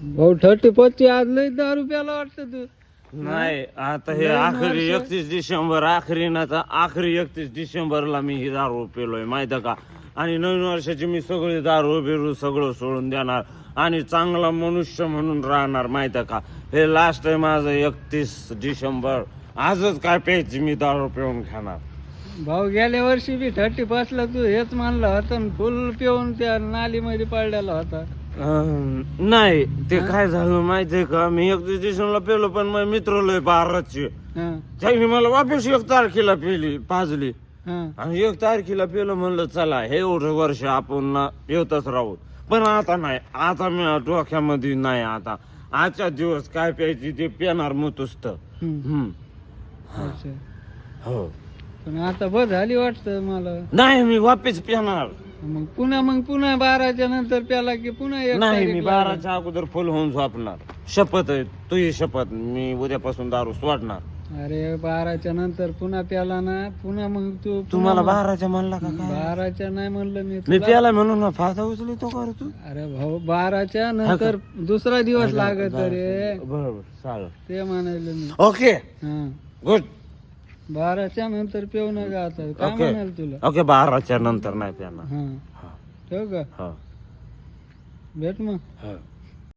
भाऊ 30-35 आज लय दारू प्याला वाटतं तू. नाही आता हे आखरी 31 डिसेंबर आखरी ना तर आखरी 31 डिसेंबरला मी ही दारू पेलोय माहिती का. आणि नवीन वर्षाची मी सगळी दारू बिरू सगळं सोडून देणार आणि चांगला मनुष्य म्हणून राहणार माहिती का. हे लास्ट आहे माझं 31 डिसेंबर. आजच काय प्यायची मी दारू पिऊन खाणार. भाऊ गेल्या वर्षी बी 35 ला तू हेच मानला होता आणि फुल पिऊन त्या नालीमध्ये पडलेला होता. नाही ते काय झालं माहितीये का, मी 31 डिसेंबरला पेलो पण मग मित्र लय बाराची हं, त्यांनी मला वापस 1 तारखेला पाजली हं. आणि 1 तारखेला पेलो. म्हणलं चला हे एवढं वर्ष आपण ना येतच राहू. पण आता नाही, आता मी डोक्यामध्ये नाही. आता आजच्या दिवस काय प्यायची ते पेणार मुतुस्त. हं. अच्छा. हो पण आता बस झाली वाटतं मला. नाही मी वापस पेणार. मग पुन्हा 12च्या नंतर प्याला की पुन्हा 1 नाही मी तारीखला. 12च्या अगोदर फुल होऊन झोपणार. शपथ आहे तुझी शपथ, मी उद्यापासून दारू सोडणार. अरे 12च्या नंतर पुन्हा प्याला ना पुन्हा मग तू तुम्हाला 12च्या म्हणला का काय? 12च्या नाही म्हणलं मी मी तुला. प्याला म्हणून ना फायदा उचलतो का रे तू? अरे भाऊ 12च्या नंतर दुसरा दिवस लागत रे बरोबर चालेल. ते म्हणायला मी. ओके हा गुड. 12च्या नंतर पिऊ नका आता काय ओके म्हणाल तुला. ओके 12च्या नंतर नाही प्याणार. हा ठेव का हा भेट मग. हा